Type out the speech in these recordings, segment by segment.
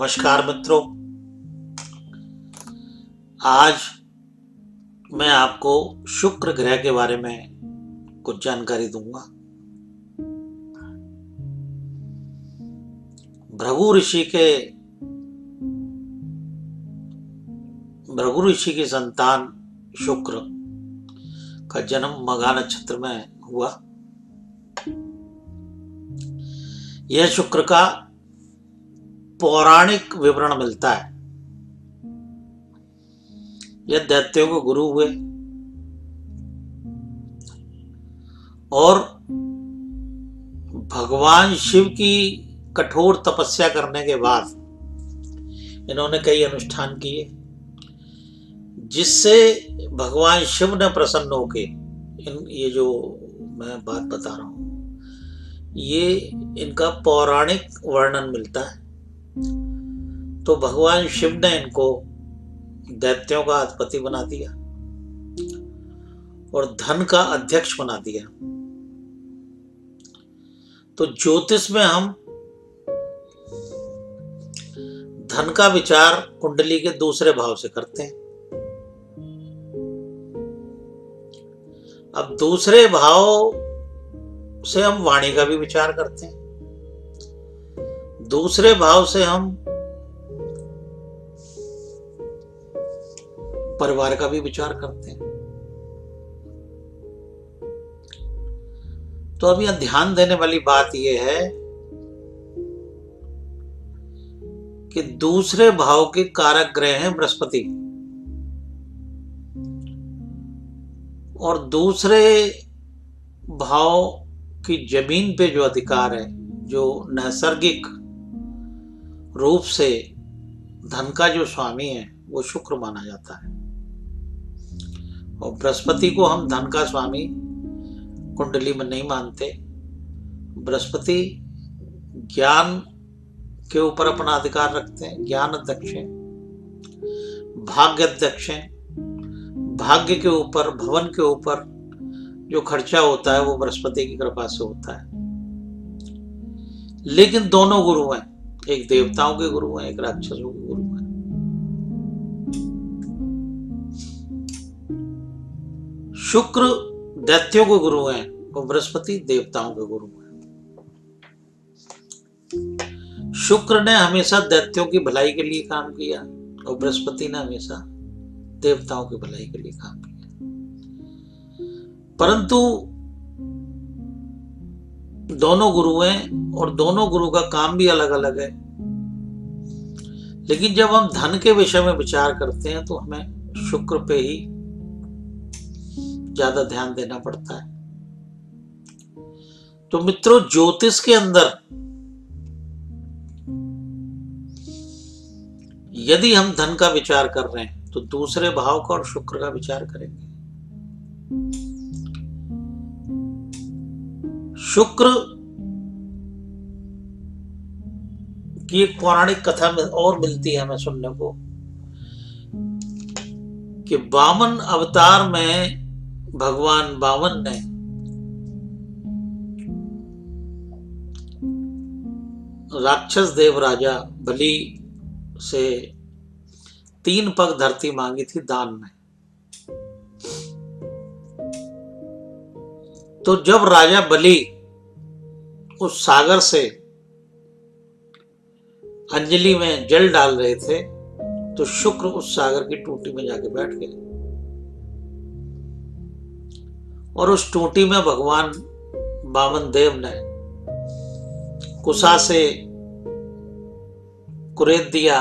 नमस्कार मित्रों। आज मैं आपको शुक्र ग्रह के बारे में कुछ जानकारी दूंगा। भृगु ऋषि की संतान शुक्र का जन्म मघा नक्षत्र में हुआ। यह शुक्र का पौराणिक विवरण मिलता है। यह दैत्यों के गुरु हुए और भगवान शिव की कठोर तपस्या करने के बाद इन्होंने कई अनुष्ठान किए, जिससे भगवान शिव ने प्रसन्न होके ये जो मैं बात बता रहा हूं, ये इनका पौराणिक वर्णन मिलता है। तो भगवान शिव ने इनको दैत्यों का अधिपति बना दिया और धन का अध्यक्ष बना दिया। तो ज्योतिष में हम धन का विचार कुंडली के दूसरे भाव से करते हैं। अब दूसरे भाव से हम वाणी का भी विचार करते हैं, दूसरे भाव से हम परिवार का भी विचार करते हैं। तो अब यह ध्यान देने वाली बात यह है कि दूसरे भाव के कारक ग्रह हैं बृहस्पति, और दूसरे भाव की जमीन पे जो अधिकार है, जो नैसर्गिक रूप से धन का जो स्वामी है, वो शुक्र माना जाता है। और बृहस्पति को हम धन का स्वामी कुंडली में नहीं मानते। बृहस्पति ज्ञान के ऊपर अपना अधिकार रखते हैं, ज्ञान अध्यक्ष हैं, भाग्य अध्यक्ष हैं। भाग्य के ऊपर, भवन के ऊपर जो खर्चा होता है वो बृहस्पति की कृपा से होता है। लेकिन दोनों गुरु हैं, एक देवताओं के गुरु हैं, एक राक्षसों के गुरु हैं। शुक्र दैत्यों के गुरु हैं और बृहस्पति देवताओं के गुरु हैं। शुक्र ने हमेशा दैत्यों की भलाई के लिए काम किया और बृहस्पति ने हमेशा देवताओं की भलाई के लिए काम किया। परंतु दोनों गुरु हैं और दोनों गुरु का काम भी अलग अलग है। लेकिन जब हम धन के विषय में विचार करते हैं तो हमें शुक्र पे ही ज्यादा ध्यान देना पड़ता है। तो मित्रों, ज्योतिष के अंदर यदि हम धन का विचार कर रहे हैं तो दूसरे भाव का और शुक्र का विचार करेंगे। शुक्र की एक पौराणिक कथा में और मिलती है हमें सुनने को कि वामन अवतार में भगवान वामन ने राक्षस देव राजा बलि से 3 पग धरती मांगी थी दान में। तो जब राजा बलि उस सागर से अंजलि में जल डाल रहे थे तो शुक्र उस सागर की टूटी में जाके बैठ गए और उस टूटी में भगवान वामन देव ने कुशा से कुरेद दिया।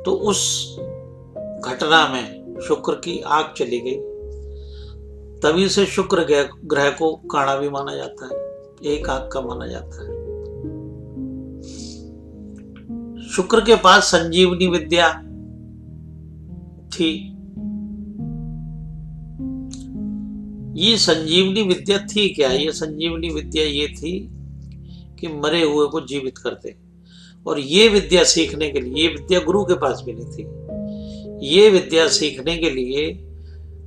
तो उस घटना में शुक्र की आग चली गई। तभी से शुक्र ग्रह को काणा भी माना जाता है, एक आग का माना जाता है। शुक्र के पास संजीवनी विद्या थी। ये संजीवनी विद्या थी क्या? ये संजीवनी विद्या ये थी कि मरे हुए को जीवित करते। और ये विद्या सीखने के लिए, ये विद्या गुरु के पास भी नहीं थी। ये विद्या सीखने के लिए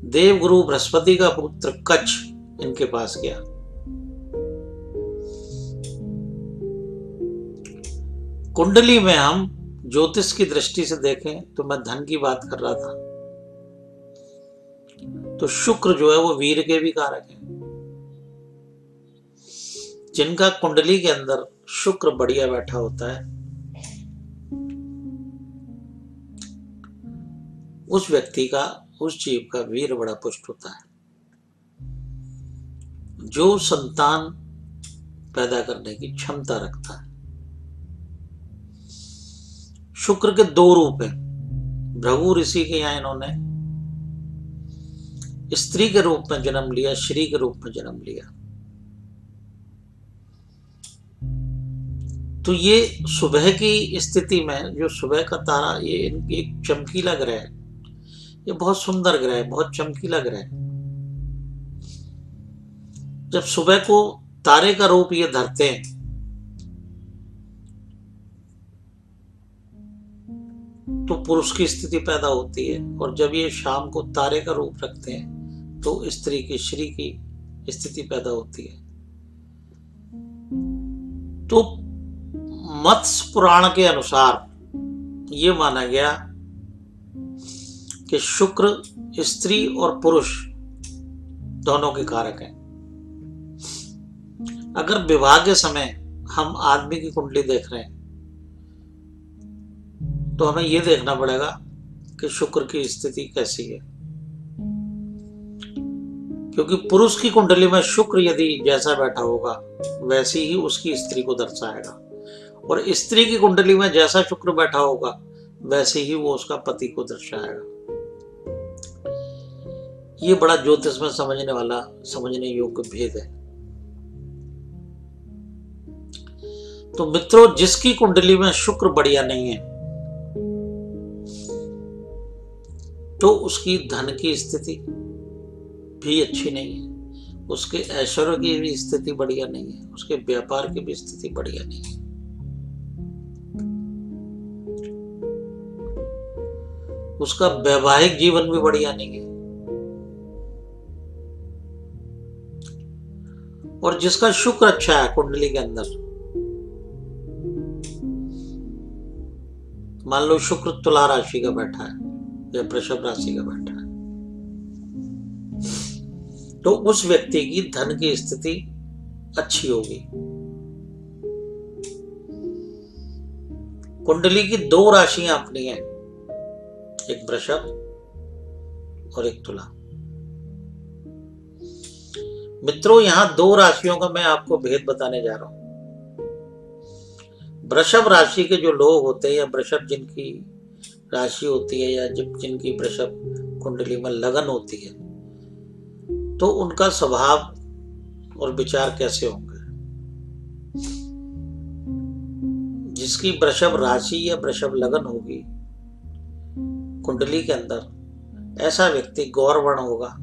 देवगुरु बृहस्पति का पुत्र कच्छ इनके पास गया। कुंडली में हम ज्योतिष की दृष्टि से देखें तो मैं धन की बात कर रहा था, तो शुक्र जो है वो वीर के भी कारक है। जिनका कुंडली के अंदर शुक्र बढ़िया बैठा होता है, उस व्यक्ति का, उस जीव का वीर बड़ा पुष्ट होता है। जो संतान पैदा करने की क्षमता रखता है। शुक्र के दो रूप हैं। भृगु ऋषि के यहाँ इन्होंने स्त्री के रूप में जन्म लिया, श्री के रूप में जन्म लिया। तो ये सुबह की स्थिति में, जो सुबह का तारा, ये एक चमकीला ग्रह है, ये बहुत सुंदर ग्रह है, बहुत चमकीला ग्रह है। जब सुबह को तारे का रूप ये धरते हैं तो पुरुष की स्थिति पैदा होती है, और जब ये शाम को तारे का रूप रखते हैं तो स्त्री की, श्री की स्थिति पैदा होती है। तो मत्स्य पुराण के अनुसार ये माना गया कि शुक्र स्त्री और पुरुष दोनों के कारक हैं। अगर विवाह के समय हम आदमी की कुंडली देख रहे हैं तो हमें यह देखना पड़ेगा कि शुक्र की स्थिति कैसी है, क्योंकि पुरुष की कुंडली में शुक्र यदि जैसा बैठा होगा वैसी ही उसकी स्त्री को दर्शाएगा, और स्त्री की कुंडली में जैसा शुक्र बैठा होगा वैसे ही वो उसका पति को दर्शाएगा। ये बड़ा ज्योतिष में समझने वाला, समझने योग्य भेद है। तो मित्रों, जिसकी कुंडली में शुक्र बढ़िया नहीं है तो उसकी धन की स्थिति भी अच्छी नहीं है, उसके ऐश्वर्य की भी स्थिति बढ़िया नहीं है, उसके व्यापार की भी स्थिति बढ़िया नहीं है। उसका वैवाहिक जीवन भी बढ़िया नहीं है। और जिसका शुक्र अच्छा है कुंडली के अंदर, मान लो शुक्र तुला राशि का बैठा है या वृषभ राशि का बैठा है, तो उस व्यक्ति की धन की स्थिति अच्छी होगी। कुंडली की दो राशियां अपनी हैं, एक वृषभ और एक तुला। मित्रों, यहां दो राशियों का मैं आपको भेद बताने जा रहा हूं। वृषभ राशि के जो लोग होते हैं, या वृषभ जिनकी राशि होती है, या जिनकी वृषभ कुंडली में लगन होती है, तो उनका स्वभाव और विचार कैसे होंगे। जिसकी वृषभ राशि या वृषभ लगन होगी कुंडली के अंदर, ऐसा व्यक्ति गौरवर्ण होगा,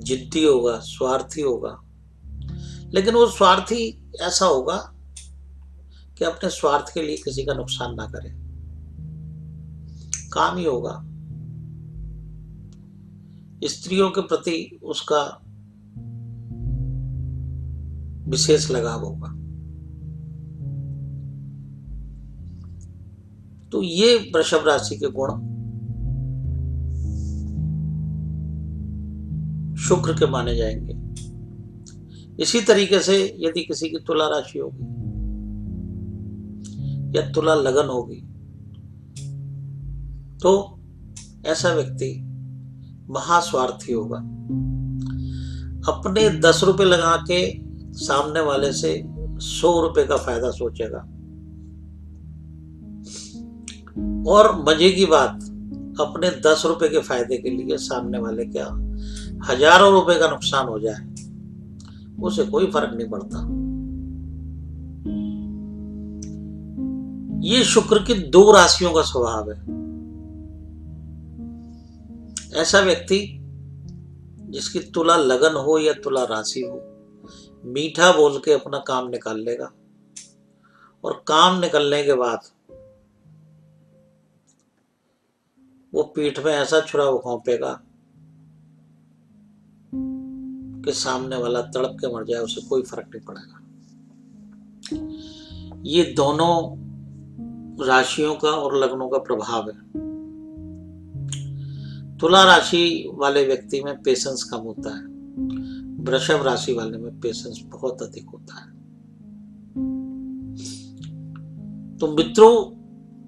जिद्दी होगा, स्वार्थी होगा। लेकिन वो स्वार्थी ऐसा होगा कि अपने स्वार्थ के लिए किसी का नुकसान ना करे, काम ही होगा। स्त्रियों के प्रति उसका विशेष लगाव होगा। तो ये वृषभ राशि के गुण शुक्र के माने जाएंगे। इसी तरीके से यदि किसी की तुला राशि होगी या तुला लगन होगी, तो ऐसा व्यक्ति महास्वार्थी होगा। अपने 10 रुपए लगा के सामने वाले से 100 रुपए का फायदा सोचेगा, और मजे की बात, अपने 10 रुपए के फायदे के लिए सामने वाले क्या हजारों रुपए का नुकसान हो जाए उसे कोई फर्क नहीं पड़ता। ये शुक्र की दो राशियों का स्वभाव है। ऐसा व्यक्ति जिसकी तुला लगन हो या तुला राशि हो, मीठा बोल के अपना काम निकाल लेगा, और काम निकलने के बाद वो पीठ में ऐसा छुरा घोंपेगा कि सामने वाला तड़प के मर जाए, उसे कोई फर्क नहीं पड़ेगा। ये दोनों राशियों का और लग्नों का प्रभाव है। तुला राशि वाले व्यक्ति में पेशेंस कम होता है, वृषभ राशि वाले में पेशेंस बहुत अधिक होता है। तो मित्रों,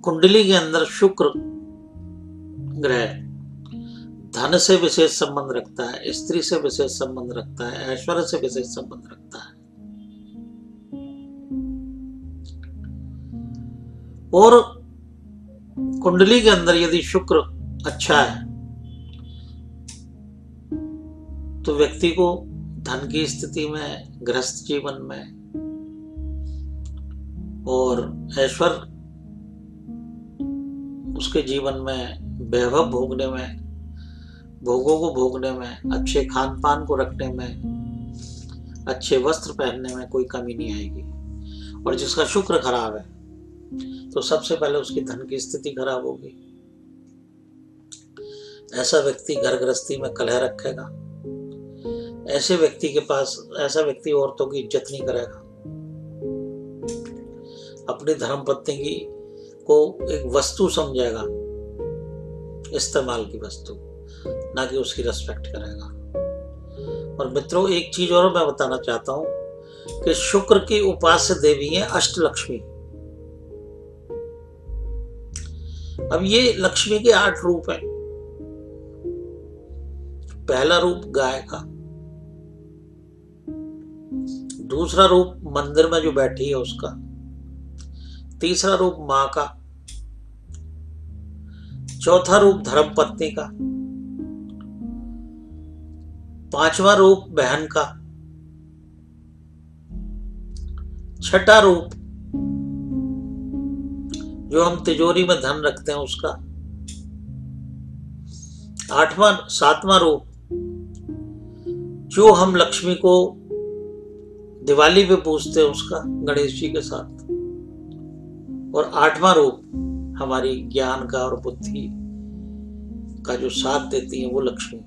कुंडली के अंदर शुक्र ग्रह धन से विशेष संबंध रखता है, स्त्री से विशेष संबंध रखता है, ऐश्वर्य से विशेष संबंध रखता है। और कुंडली के अंदर यदि शुक्र अच्छा है तो व्यक्ति को धन की स्थिति में, गृहस्थ जीवन में और ऐश्वर्य उसके जीवन में, वैभव भोगने में, भोगों को भोगने में, अच्छे खान पान को रखने में, अच्छे वस्त्र पहनने में कोई कमी नहीं आएगी। और जिसका शुक्र खराब है तो सबसे पहले उसकी धन की स्थिति खराब होगी। ऐसा व्यक्ति घर गृहस्थी में कलह रखेगा, ऐसे व्यक्ति के पास, ऐसा व्यक्ति औरतों की इज्जत नहीं करेगा, अपनी धर्मपत्नी की को एक वस्तु समझेगा, इस्तेमाल की वस्तु, ना कि उसकी रिस्पेक्ट करेगा। और मित्रों, एक चीज और मैं बताना चाहता हूं कि शुक्र की उपास्य देवी है अष्टलक्ष्मी। अब ये लक्ष्मी के 8 रूप हैं। पहला रूप गाय का, दूसरा रूप मंदिर में जो बैठी है उसका, तीसरा रूप मां का, चौथा रूप धर्मपत्नी का, पांचवा रूप बहन का, छठा रूप जो हम तिजोरी में धन रखते हैं उसका, सातवां रूप जो हम लक्ष्मी को दिवाली पे पूजते हैं उसका, गणेश जी के साथ, और 8वां रूप हमारी ज्ञान का और बुद्धि का जो साथ देती है वो लक्ष्मी।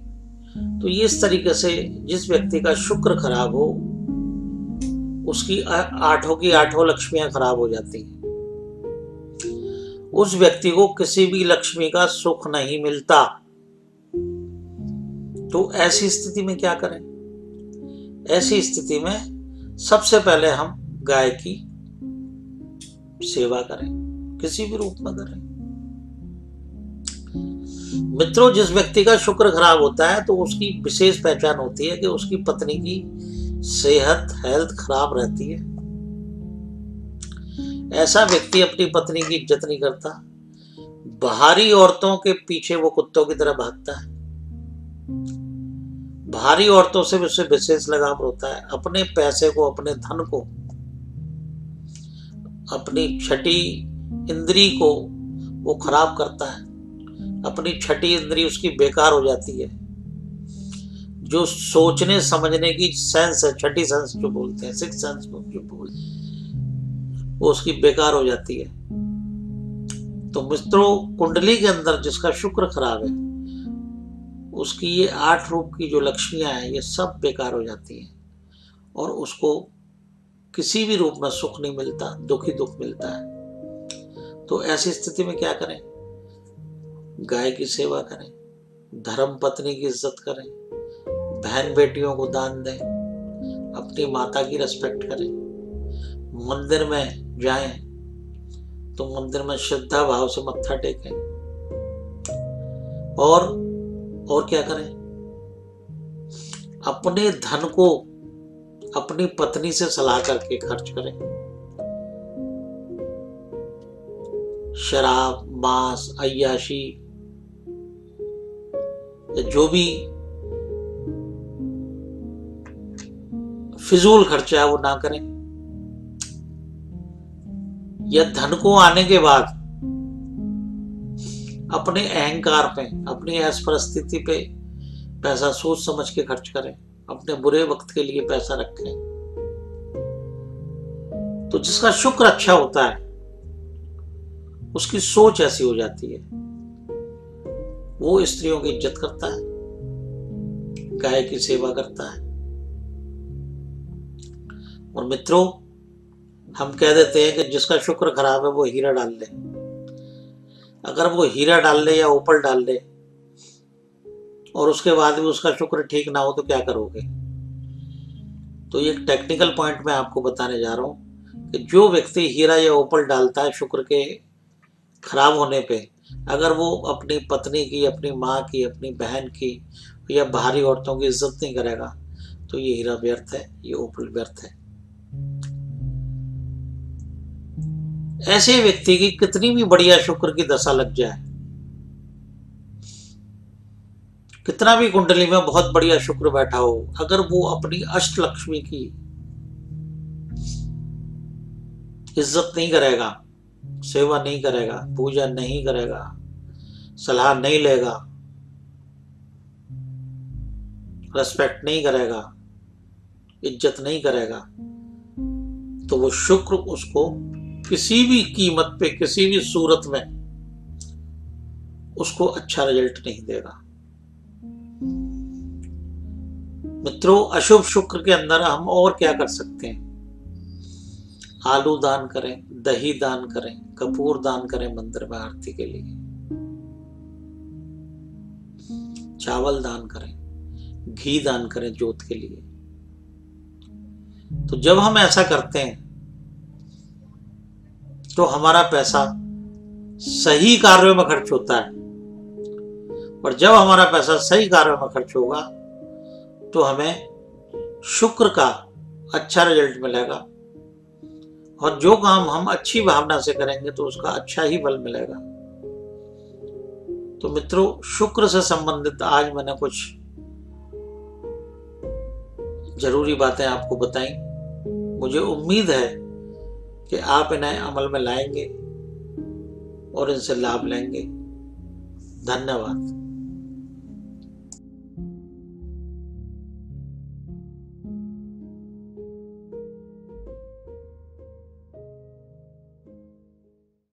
तो ये इस तरीके से जिस व्यक्ति का शुक्र खराब हो उसकी 8 की 8 लक्ष्मियां खराब हो जाती हैं। उस व्यक्ति को किसी भी लक्ष्मी का सुख नहीं मिलता। तो ऐसी स्थिति में क्या करें? ऐसी स्थिति में सबसे पहले हम गाय की सेवा करें, किसी भी रूप में करें। मित्रों, जिस व्यक्ति का शुक्र खराब होता है तो उसकी विशेष पहचान होती है कि उसकी पत्नी की सेहत, हेल्थ खराब रहती है। ऐसा व्यक्ति अपनी पत्नी की इज्जत नहीं करता, बाहरी औरतों के पीछे वो कुत्तों की तरह भागता है, बाहरी औरतों से उसे विशेष लगाव होता है। अपने पैसे को, अपने धन को, अपनी छठी इंद्री को वो खराब करता है। अपनी छठी इंद्री उसकी बेकार हो जाती है। जो सोचने समझने की सेंस है, छठी सेंस जो बोलते हैं, सिक्स सेंस जो बोलते हैं, वो उसकी बेकार हो जाती है। तो मित्रों, कुंडली के अंदर जिसका शुक्र खराब है उसकी ये 8 रूप की जो लक्ष्मियां हैं ये सब बेकार हो जाती हैं और उसको किसी भी रूप में सुख नहीं मिलता, दुख ही दुख मिलता है। तो ऐसी स्थिति में क्या करें? गाय की सेवा करें, धर्म पत्नी की इज्जत करें, बहन बेटियों को दान दें, अपनी माता की रिस्पेक्ट करें, मंदिर में जाएं तो मंदिर में श्रद्धा भाव से मत्था टेकें, और क्या करें? अपने धन को अपनी पत्नी से सलाह करके खर्च करें। शराब, मांस, अय्याशी, जो भी फिजूल खर्चा है वो ना करें। या धन को आने के बाद अपने अहंकार पे, अपनी ऐश परिस्थिति पे पैसा सोच समझ के खर्च करें, अपने बुरे वक्त के लिए पैसा रखें। तो जिसका शुक्र अच्छा होता है उसकी सोच ऐसी हो जाती है, वो स्त्रियों की इज्जत करता है, गाय की सेवा करता है। और मित्रों, हम कह देते हैं कि जिसका शुक्र खराब है वो हीरा डाल ले। अगर वो हीरा डाल ले या ओपल डाल ले और उसके बाद भी उसका शुक्र ठीक ना हो तो क्या करोगे? तो ये एक टेक्निकल पॉइंट मैं आपको बताने जा रहा हूँ कि जो व्यक्ति हीरा या ओपल डालता है शुक्र के खराब होने पे, अगर वो अपनी पत्नी की, अपनी माँ की, अपनी बहन की या बाहरी औरतों की इज्जत नहीं करेगा तो ये हीरा व्यर्थ है, ये ओपल व्यर्थ है। ऐसे व्यक्ति की कितनी भी बढ़िया शुक्र की दशा लग जाए, कितना भी कुंडली में बहुत बढ़िया शुक्र बैठा हो, अगर वो अपनी अष्ट लक्ष्मी की इज्जत नहीं करेगा, सेवा नहीं करेगा, पूजा नहीं करेगा, सलाह नहीं लेगा, रेस्पेक्ट नहीं करेगा, इज्जत नहीं करेगा, तो वो शुक्र उसको किसी भी कीमत पे, किसी भी सूरत में उसको अच्छा रिजल्ट नहीं देगा। मित्रों, अशुभ शुक्र के अंदर हम और क्या कर सकते हैं? आलू दान करें, दही दान करें, कपूर दान करें मंदिर में आरती के लिए, चावल दान करें, घी दान करें जोत के लिए। तो जब हम ऐसा करते हैं तो हमारा पैसा सही कार्यों में खर्च होता है, और जब हमारा पैसा सही कार्यों में खर्च होगा तो हमें शुक्र का अच्छा रिजल्ट मिलेगा, और जो काम हम अच्छी भावना से करेंगे तो उसका अच्छा ही फल मिलेगा। तो मित्रों, शुक्र से संबंधित आज मैंने कुछ जरूरी बातें आपको बताई। मुझे उम्मीद है कि आप इन्हें अमल में लाएंगे और इनसे लाभ लेंगे। धन्यवाद।